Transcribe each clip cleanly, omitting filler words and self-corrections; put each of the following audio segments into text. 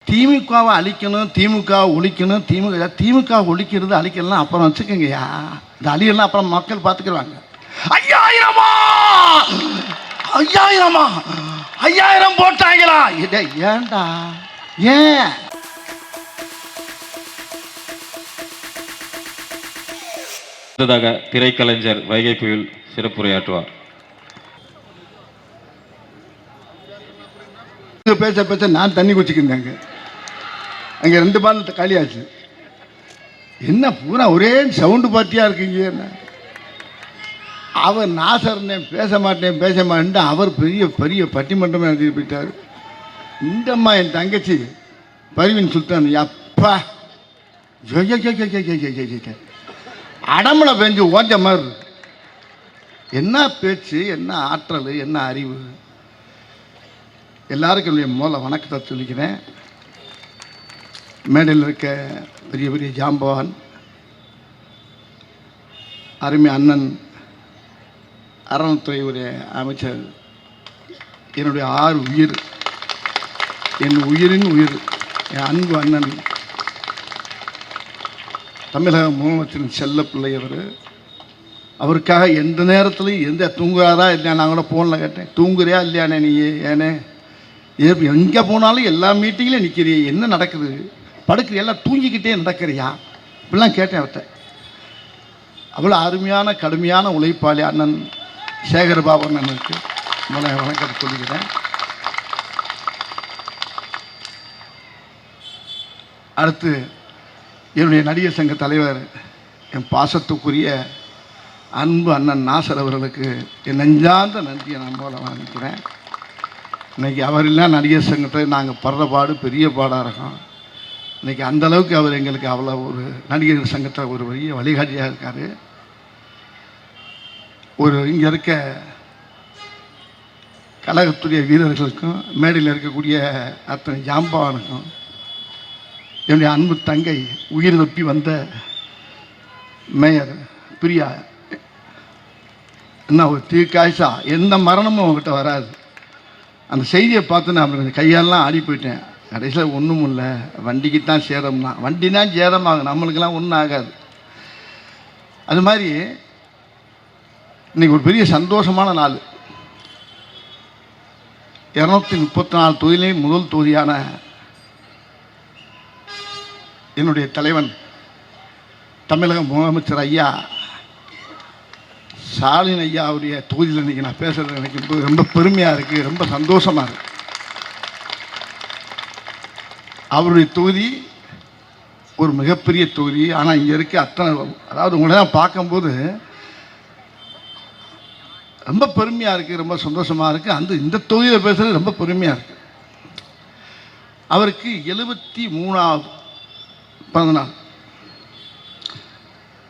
திமுகவை அழிக்கணும், திமுக ஒழிக்கணும், திமுக ஒழிக்கிறது அழிக்கலாம் அப்புறம் வச்சுக்கோங்கய்யா. இந்த அழியெல்லாம் அப்புறம் மக்கள் பார்த்துக்கிறாங்க. 5000 போட்டாங்களா? ஏன்டா ஏன்? திரைக்கலைஞர் வைகை புயல் சிறப்புரையாற்றுவார். பேச பேச நான் தண்ணி குச்சிக்கிருந்தேங்க. அங்கே 2 பால் காலியாச்சு. என்ன பூரா ஒரே சவுண்டு பார்ட்டியாக இருக்கீங்க. என்ன அவர் நாசர்னே பேச மாட்டேன் அவர் பெரிய பெரிய பட்டிமன்றமே எழுதி போயிட்டார். இந்தம்மா என் தங்கச்சி பர்வீன் சுல்தான் அப்பா அடம்பளை பெஞ்சு ஓஞ்ச மாதிரி. என்ன பேச்சு, என்ன ஆற்றல், என்ன அறிவு. எல்லாருக்கும் என்னுடைய முதல்ல வணக்கத்தை சொல்லிக்கிறேன். மேடையில் இருக்க பெரிய பெரிய ஜாம்பவான், அருமை அண்ணன், அறநிலைத்துறையுடைய அமைச்சர், என்னுடைய 6 உயிர், என் உயிரின் உயிர், என் அன்பு அண்ணன் தமிழக முதலமைச்சரின் செல்ல பிள்ளை. அவருக்காக எந்த நேரத்துலையும் எந்த தூங்குறாரா இல்லையா, நான் கூட ஃபோனில் கேட்டேன், தூங்குறியா இல்லையானே நீ? ஏனே எங்கே போனாலும் எல்லா மீட்டிங்லையும் நிற்கிறிய, என்ன நடக்குது? படுக்கிற எல்லாம் தூங்கிக்கிட்டே நடக்கிறியா? இப்படிலாம் கேட்டேன் அவர்கிட்ட. அவ்வளோ அருமையான கடுமையான உழைப்பாளி அண்ணன் சேகர்பாபு அண்ணனுக்கு வணக்கத்தை சொல்லிக்கிறேன். அடுத்து என்னுடைய நடிகர் சங்க தலைவர், என் பாசத்துக்குரிய அன்பு அண்ணன் நாசர் அவர்களுக்கு என் நெஞ்சார்ந்த நன்றியை நான் போல வாங்கிக்கிறேன். இன்றைக்கி அவர் இல்லை நடிகர் சங்கத்தை நாங்கள் படுற பாடு பெரிய பாடாக இருக்கோம். இன்றைக்கி அந்தளவுக்கு அவர் எங்களுக்கு அவ்வளோ ஒரு நடிகர் சங்கத்தை ஒரு பெரிய வழிகாட்டியாக இருக்கார். ஒரு இங்கே இருக்க கழகத்துடைய வீரர்களுக்கும் மேடையில் இருக்கக்கூடிய அத்தனை ஜாம்பவானுக்கும், என்னுடைய அன்பு தங்கை உயிர் தப்பி வந்த மேயர் பிரியா, என்ன ஒரு தீர்க்காய்ச்சா, எந்த மரணமும் அவங்ககிட்ட வராது. அந்த செய்தியை பார்த்து நான் கொஞ்சம் கையாலெலாம் ஆடி போயிட்டேன். கடைசியில் ஒன்றும் இல்லை, வண்டிக்கு தான் சேரம்னா, வண்டி தான் சேதமாகும், நம்மளுக்கெல்லாம் ஒன்றும் ஆகாது. அது மாதிரி இன்றைக்கி ஒரு பெரிய சந்தோஷமான நாள். 234 தொகுதியிலையும் முதல் தொகுதியான என்னுடைய தலைவன் தமிழக முதலமைச்சர் ஐயா ஸ்டாலின் ஐயா அவருடைய தொகுதியில் இன்றைக்கி நான் பேசுகிறது எனக்கு ரொம்ப பெருமையாக இருக்குது, ரொம்ப சந்தோஷமாக இருக்குது. அவருடைய தொகுதி ஒரு மிகப்பெரிய தொகுதி. ஆனால் இங்கே இருக்க அத்தனை, அதாவது உங்களை தான் பார்க்கும்போது ரொம்ப பெருமையாக இருக்குது, ரொம்ப சந்தோஷமாக இருக்குது. இந்த தொகுதியில் பேசுகிறது ரொம்ப பெருமையாக இருக்குது. அவருக்கு 73வது பிறந்தநாள்.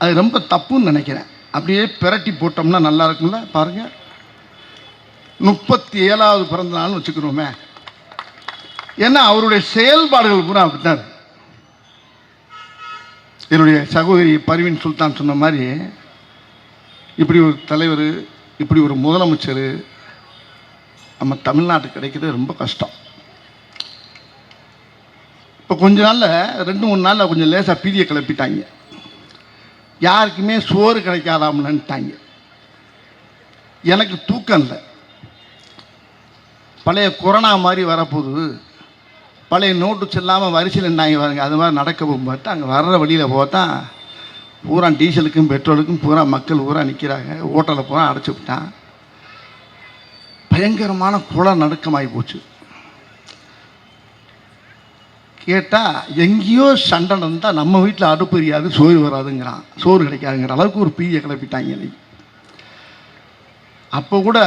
அது ரொம்ப தப்புன்னு நினைக்கிறேன். அப்படியே பிரட்டி போட்டோம்னா நல்லா இருக்கும்ல. பாருங்கள், 37வது பிறந்தநாள்னு வச்சுக்கிறோமே. ஏன்னா அவருடைய செயல்பாடுகள் பூரா அப்படித்தான். என்னுடைய சகோதரி பர்வீன் சுல்தான் சொன்ன மாதிரி, இப்படி ஒரு தலைவர், இப்படி ஒரு முதலமைச்சர் நம்ம தமிழ்நாட்டுக்கு கிடைக்கிறது ரொம்ப கஷ்டம். இப்போ கொஞ்ச நாளில் 2-3 நாளில் கொஞ்சம் லேசாக பீதியை கிளப்பிட்டாங்க. யாருக்குமே சோறு கிடைக்காதாம்னுட்டாங்க. எனக்கு தூக்கம் இல்லை. பழைய கொரோனா மாதிரி வரப்போகுது, பழைய நோட்டு செல்லாமல் வரிசையில் நின்னாங்க பாருங்க, அது மாதிரி நடக்க போகும்போது அங்கே வர்ற வழியில் போத்தான் பூரா டீசலுக்கும் பெட்ரோலுக்கும் பூரா மக்கள் பூரா நிற்கிறாங்க. ஹோட்டலில் பூரா அடைச்சி விட்டான். பயங்கரமான குள நடுக்கமாகி போச்சு. கேட்டால் எங்கேயோ சண்டை நடந்தால் நம்ம வீட்டில் அடுப்பு எரியாது, சோறு வராதுங்கிறான், சோறு கிடைக்காதுங்கிற அளவுக்கு ஒரு பீதியை கிளப்பிட்டாங்க இன்னைக்கு. அப்போ கூட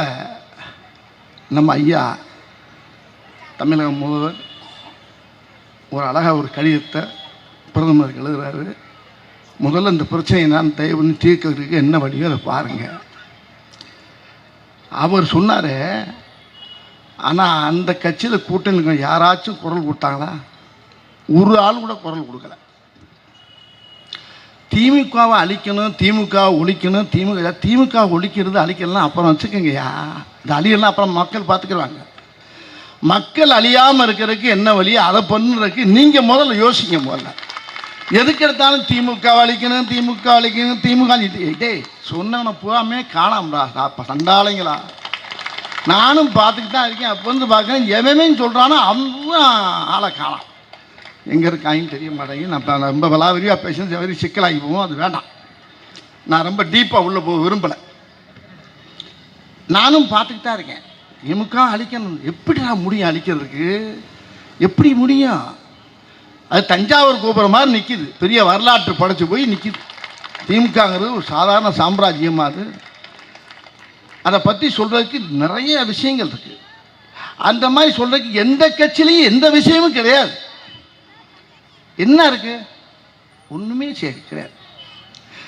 நம்ம ஐயா தமிழக முதல்வர் ஒரு அழகாக ஒரு கடிதத்தை பிரதமருக்கு எழுதுகிறாரு. முதல்ல இந்த பிரச்சனையை நான் தயவு பண்ணி தீர்க்கிறதுக்கு என்ன வழியோ அதை பாருங்கள். அவர் சொன்னார், ஆனால் அந்த கட்சியில் கூட்டணி யாராச்சும் குரல் கொடுத்தாங்களா? ஒரு ஆள் கூட குரல் கொடுக்கல. திமுகவை அழிக்கணும், திமுக ஒழிக்கணும், திமுக ஒழிக்கிறது அழிக்கலாம் அப்புறம் வச்சுக்கோங்கய்யா. இந்த அழியெல்லாம் அப்புறம் மக்கள் பார்த்துக்கிறாங்க. மக்கள் அழியாமல் இருக்கிறதுக்கு என்ன வழி, அதை பண்ணுறதுக்கு நீங்கள் முதல்ல யோசிங்க. முதல்ல எதுக்கு எடுத்தாலும் திமுக அழிக்கணும், திமுக அழிக்கணும், திமுக டேய் சொன்னவனை பூராமே காணாமடா. அப்போ சண்டாளைங்களா, நானும் பார்த்துக்கிட்டு தான் இருக்கேன். அப்போ வந்து பார்க்குறேன், எவனே சொல்கிறானோ அவன் ஆளை காணாம். எங்கே இருக்காங்கன்னு தெரிய மாட்டேங்குது. நான் ரொம்ப விலாவரியாக பேசுறது வெறி சிக்கலாகி போவோம், அது வேண்டாம். நான் ரொம்ப டீப்பாக உள்ளே போக விரும்பலை. நானும் பார்த்துக்கிட்டு தான் இருக்கேன். திமுக அழிக்கணும், எப்படிடா முடியும் அழிக்கிறதுக்கு? எப்படி முடியும்? அது தஞ்சாவூர் கோபுரம் மாதிரி நிற்கிது, பெரிய வரலாற்று படைச்சு போய் நிற்கிது. திமுகங்கிறது ஒரு சாதாரண சாம்ராஜ்யமாக அது. அதை பற்றி சொல்கிறதுக்கு நிறைய விஷயங்கள் இருக்குது. அந்த மாதிரி சொல்கிறதுக்கு எந்த கட்சியிலையும் எந்த விஷயமும் கிடையாது. என்ன இருக்கு? ஒன்றுமே சரி கிடையாது.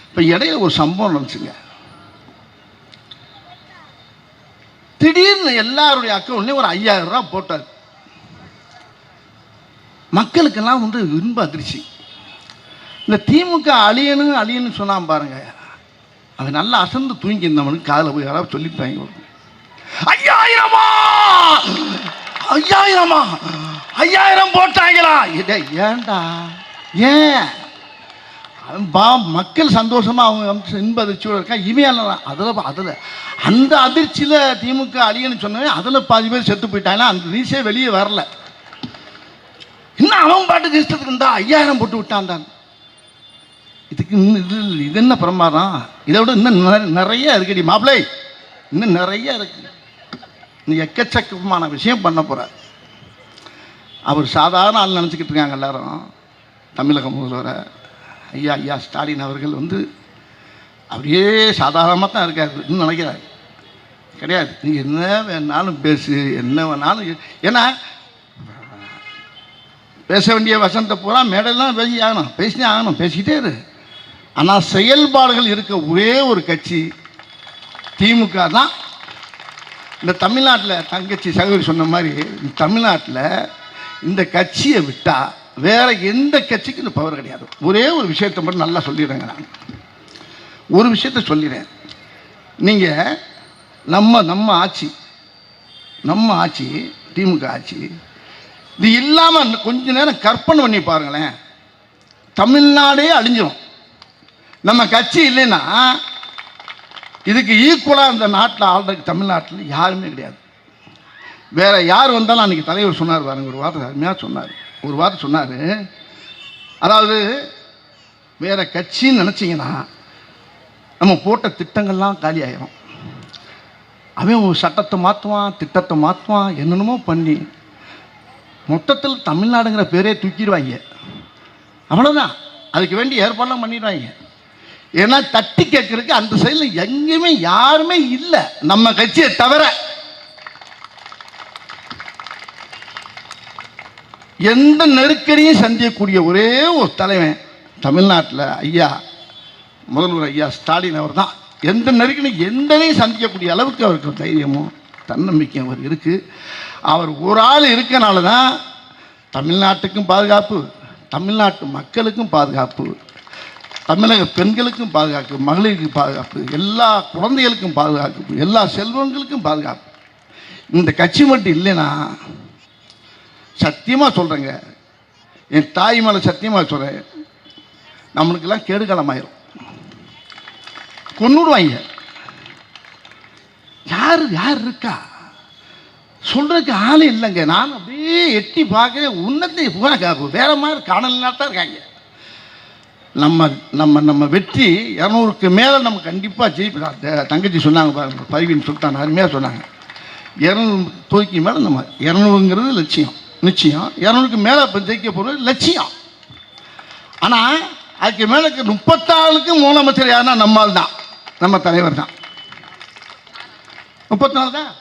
இப்போ இடையில ஒரு சம்பவம் நடந்துச்சுங்க. திடீர்னு எல்லாருடைய அக்கௌண்ட்லேயும் ஒரு 5000 ரூபா போட்டார். மக்களுக்கெல்லாம் வந்து இன்ப அதிர்ச்சி. இந்த திமுக அழியணும் சொன்னான் பாருங்க, அவன் நல்லா அசந்து தூங்கி இருந்தவனுக்கு காதில் போய் யாராவது சொல்லிட்டாங்க, 5000 5000 போட்டாங்களா? ஏன்டா? ஏன்? மக்கள் சந்தோஷமா அவங்க இன்ப அதிர்ச்சியோட இருக்கா. இவன் அதில் அந்த அதிர்ச்சியில் திமுக அழியன்னு சொன்னேன், அதில் பாதி பேர் செத்து போயிட்டாங்கன்னா அந்த நியூஸே வெளியே வரல. இன்னும் அவன் பாட்டுக்கு இஷ்டத்துக்கு இருந்தா 5000 போட்டு விட்டான் தான். இதுக்கு இது என்ன பிரமாதம்? இதை விட இன்னும் நிறைய இருக்குடி மாப்பிள்ளை, இன்னும் நிறைய இருக்கு. இன்னும் எக்கச்சக்கமான விஷயம் பண்ண போகிறார். அவர் சாதாரண ஆள் நினச்சிக்கிட்டு இருக்காங்க எல்லாரும். தமிழக முதல்வரை ஐயா ஸ்டாலின் அவர்கள் வந்து அப்படியே சாதாரணமாக தான் இருக்காரு, இன்னும் நினைக்கிறாரு. கிடையாது, நீங்கள் என்ன வேணாலும் பேசு, என்ன வேணாலும். ஏன்னா பேச வேண்டிய வசனத்தை பூரா மேடையெல்லாம் பேசினே ஆகணும், பேசிக்கிட்டே இரு. ஆனால் செயல்பாடுகள் இருக்க ஒரே ஒரு கட்சி திமுக தான். இந்த தமிழ்நாட்டில் தங்கச்சி சகோதரி சொன்ன மாதிரி, தமிழ்நாட்டில் இந்த கட்சியை விட்டால் வேற எந்த கட்சிக்கும் இந்த பவர் கிடையாது. ஒரே ஒரு விஷயத்தை மட்டும் நல்லா சொல்லிடுறேங்க. நான் ஒரு விஷயத்த சொல்லிடுறேன். நீங்கள் நம்ம ஆட்சி திமுக ஆட்சி இது இல்லாமல் கொஞ்ச நேரம் கற்பனை பண்ணி பாருங்களேன், தமிழ்நாடே அழிஞ்சிடும். நம்ம கட்சி இல்லைன்னா இதுக்கு ஈக்குவலாக இந்த நாட்டில் ஆள்றதுக்கு தமிழ்நாட்டில் யாருமே கிடையாது. வேற யார் வந்தாலும் அன்றைக்கி தலைவர் சொன்னார் பாருங்க, ஒரு வார்த்தை அருமையாக சொன்னார். ஒரு வார்த்தை சொன்னார், அதாவது வேற கட்சின்னு நினச்சிங்கன்னா நம்ம போட்ட திட்டங்கள்லாம் காலி ஆகிடும். அவன் ஒரு சட்டத்தை மாற்றுவான், திட்டத்தை மாற்றுவான், என்னென்னமோ பண்ணி மொத்தத்தில் தமிழ்நாடுங்கிற பேரே தூக்கிடுவாங்க. அவ்வளோதான். அதுக்கு வேண்டிய ஏற்பாடெல்லாம் பண்ணிடுவாங்க. ஏன்னா தட்டி கேட்கறதுக்கு அந்த சைடில் எங்கேயுமே யாருமே இல்லை, நம்ம கட்சியை தவிர. எந்த நெருக்கடியும் சந்திக்கக்கூடிய ஒரே ஒரு தலைவன் தமிழ்நாட்டில் முதல்வர் ஐயா ஸ்டாலின் அவர் தான். எந்த நெருக்கடியும் எந்தனையும் சந்திக்கக்கூடிய அளவுக்கு அவருக்கு தைரியமும் தன்னம்பிக்கையும் அவர் இருக்குது. அவர் ஒரு ஆள் இருக்கனால தான் தமிழ்நாட்டுக்கும் பாதுகாப்பு, தமிழ்நாட்டு மக்களுக்கும் பாதுகாப்பு, தமிழக பெண்களுக்கும் பாதுகாப்பு, மகளிருக்கு பாதுகாப்பு, எல்லா குழந்தைகளுக்கும் பாதுகாப்பு, எல்லா செல்வங்களுக்கும் பாதுகாப்பு. இந்த கட்சி மட்டும் இல்லைன்னா சத்தியமாக சொல்கிறேங்க, என் தாய் மேலே சத்தியமாக சொல்கிறேன், நம்மளுக்கெல்லாம் கேடுகாலமாயிரும், கொன்னுடுவாங்க. யார் இருக்கா சொல்கிறதுக்கு ஆளே இல்லைங்க. நான் அப்படியே எட்டி பார்க்க உன்னத்தை பூரா வேற மாதிரி காணலாம் தான் இருக்காங்க. நம்ம வெற்றி 200க்கு மேலே நம்ம கண்டிப்பாக ஜெயிப்போம். தங்கச்சி சொன்னாங்க பாருங்க, பரிவின் சுல்தான் அருமையாக சொன்னாங்க, 200 தொகுதிக்கு மேலே நம்ம 200ங்கிறது லட்சியம், நிச்சயம் 200க்கு மேலே இப்போ ஜெயிக்க போகிறது லட்சியம். ஆனால் அதுக்கு மேலே 34க்கு முதலமைச்சர் யாருன்னா நம்மால் தான், நம்ம தலைவர் தான். 34 தான்,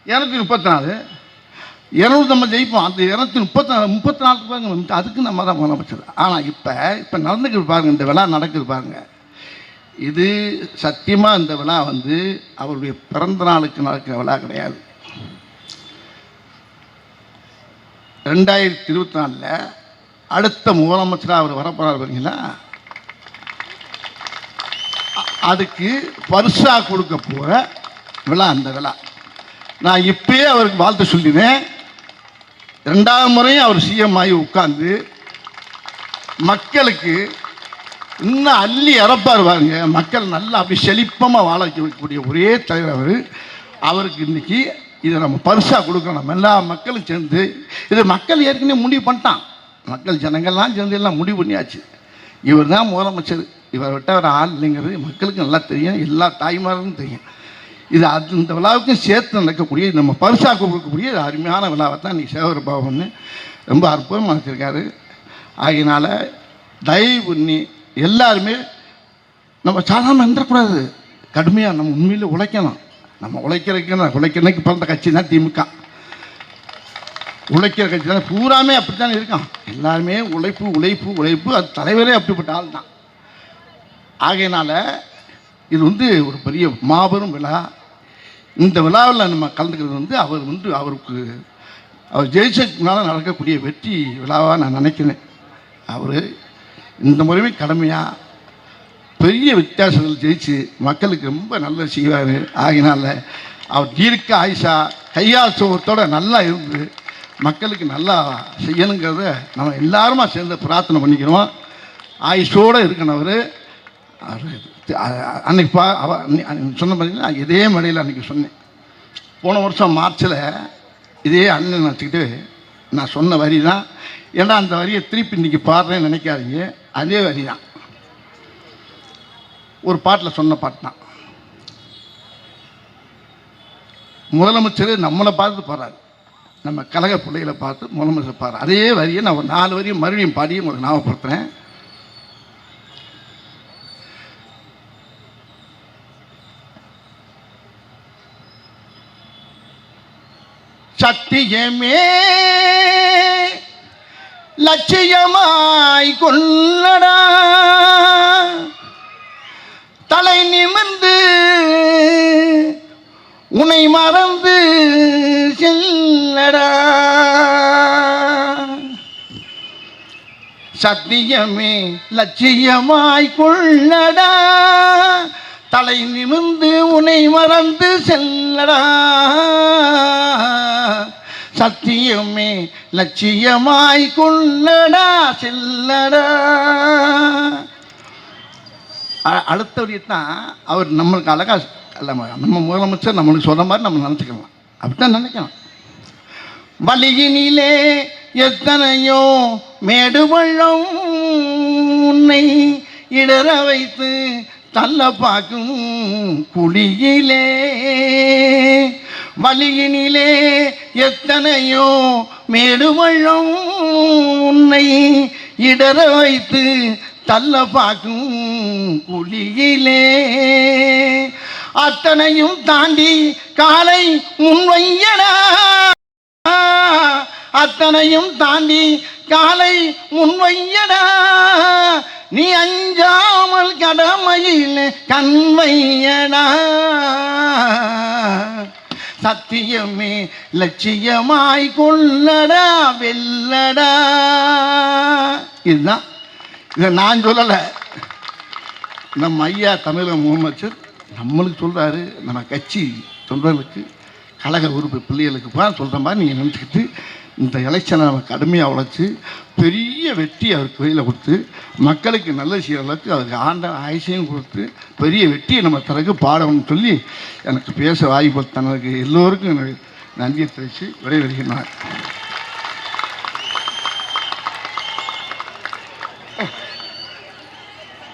234 200 நம்ம ஜெயிப்போம். அந்த 234 அதுக்கு நம்ம தான் முதலமைச்சர். ஆனால் இப்போ நடந்துக்கிட்டு பாருங்க, இந்த விழா நடக்குது பாருங்க, இது சத்தியமாக இந்த விழா வந்து அவருடைய பிறந்த நாளுக்கு நடக்கிற விழா கிடையாது. 2024 அடுத்த முதலமைச்சராக அவர் வரப்போறார் பாருங்களா, அதுக்கு பரிசா கொடுக்க போகிற விழா அந்த விழா. நான் இப்பயே அவருக்கு வாழ்த்து சொல்லினேன். 2வது முறையும் அவர் சிஎம் ஆகி உட்கார்ந்து மக்களுக்கு இன்னும் அள்ளி இறப்பார் பாருங்க. மக்கள் நல்லா அப்படி செழிப்பமாக வாழ வைக்கக்கூடிய ஒரே தலைவர் அவருக்கு இன்னைக்கு இதை நம்ம பரிசாக கொடுக்கணும். நம்ம எல்லா மக்களும் சேர்ந்து இது மக்கள் ஏற்கனவே முடிவு பண்ணிட்டான். மக்கள் ஜனங்கள்லாம் சேர்ந்து எல்லாம் முடிவு பண்ணியாச்சு. இவர் தான் முதலமைச்சர், இவரை விட்ட ஒரு ஆள் இல்லைங்கிறது மக்களுக்கு நல்லா தெரியும், எல்லா தாய்மார்களும் தெரியும். இது இந்த விழாவுக்கும் சேர்த்து நடக்கக்கூடிய நம்ம பரிசாக கொடுக்கக்கூடிய அருமையான விழாவை தான் இன்றைக்கி சேகர் பாபுன்னு ரொம்ப அற்புதமாக வச்சுருக்காரு. ஆகையினால தயவு பண்ணி எல்லாருமே நம்ம சாதாரண இருந்துடக்கூடாது, கடுமையாக நம்ம உண்மையில் உழைக்கணும். நம்ம உழைக்கிறதுக்கு பிறந்த கட்சி தான் திமுக. உழைக்கிற கட்சி தான் பூராமே அப்படித்தான் இருக்கான். எல்லாருமே உழைப்பு உழைப்பு உழைப்பு. அது தலைவரே அப்படிப்பட்ட ஆள் தான். ஆகையினால இது ஒரு பெரிய மாபெரும் விழா. இந்த விழாவில் நம்ம கலந்துக்கிறது அவர் ஜெயிச்சதுனால நடக்கக்கூடிய வெற்றி விழாவாக நான் நினைக்கிறேன். அவர் இந்த முறையுமே கடமையாக பெரிய வித்தியாசங்கள் ஜெயிச்சு மக்களுக்கு ரொம்ப நல்ல செய்வார். ஆகினால அவர் தீர்க்க ஆயுஷா கையால் சோகத்தோடு நல்லா இருந்து மக்களுக்கு நல்லா செய்யணுங்கிறத நம்ம எல்லாருமா சேர்ந்து பிரார்த்தனை பண்ணிக்கிறோம். ஆயுஷோடு இருக்கணும். அவர் அன்னைக்கு சொன்ன பார்த்தீங்கன்னா இதே மேடையில் அன்றைக்கி சொன்னேன். போன வருஷம் மார்ச்சில் இதே அண்ணன் வச்சுக்கிட்டு நான் சொன்ன வரி தான். ஏன்னா அந்த வரியை திருப்பி இன்றைக்கி பாடுறேன்னு நினைக்காதீங்க, அதே வரி தான். ஒரு பாட்டில் சொன்ன பாட்டு தான். முதலமைச்சர் நம்மளை பார்த்து பாடுறாரு, நம்ம கழக பிள்ளைகளை பார்த்து முதலமைச்சர் பாடுறாரு. அதே வரியை நான் ஒரு 4 வரியை மறுபடியும் பாடி உங்களுக்கு ஞாபகப்படுத்துகிறேன். சத்தியமே லட்சியமாய் கொள்ளடா, தலை நிமிர்ந்து உன்னை மறந்து செல்லடா. சத்தியமே லட்சியமாய் கொள்ளடா, தலை நிமிர்ந்து உன்னை மறந்து செல்லடா. சத்தியமே லட்சியமாய் கொள்ளடா செல்லடா. அடுத்தபடித்தான் அவர் நம்மளுக்கு அழகா நம்ம முதலமைச்சர் நம்மளுக்கு சொல்ற மாதிரி நம்ம நினச்சிக்கலாம். அப்படித்தான் நினைக்கலாம். வழியினிலே எத்தனையோ மேடு பள்ளம் உன்னை இடற வைத்து தள்ள பார்க்கும் குழியிலே. வழியினிலே எத்தனையோ மேடு பள்ளம் உன்னை இடற வைத்து தள்ள பார்க்கும் குழியிலே. அத்தனையும் தாண்டி காலை முன்வையடா, அத்தனையும் தாண்டி காலை முன்வையடா. நீ அஞ்சாமல் கடமையில் கண்வையடா. சத்தியமே லட்சியமாய் கொள்ளடா வெல்லடா. இதுதான், இதை நான் சொல்லலை, நம்ம ஐயா தமிழக முதலமைச்சர் நம்மளுக்கு சொல்கிறாரு. நம்ம கட்சி தொண்டர்களுக்கு கழக உறுப்பு பிள்ளைகளுக்கு சொல்கிற மாதிரி நீங்கள் நினச்சிக்கிட்டு இந்த எலெக்ஷனை நம்ம கடுமையாக உழைச்சி பெரிய வெற்றி அவருக்கு கையில் கொடுத்து மக்களுக்கு நல்ல செய்கிற அளவுக்கு அவருக்கு ஆண்ட ஆயுசையும் கொடுத்து பெரிய வெற்றியை நம்ம தரக்கு பாடணும்னு சொல்லி எனக்கு பேச வாய்ப்பு தனக்கு எல்லோருக்கும் நன்றியை தெரிவித்து விடைபெறுகிறேன்.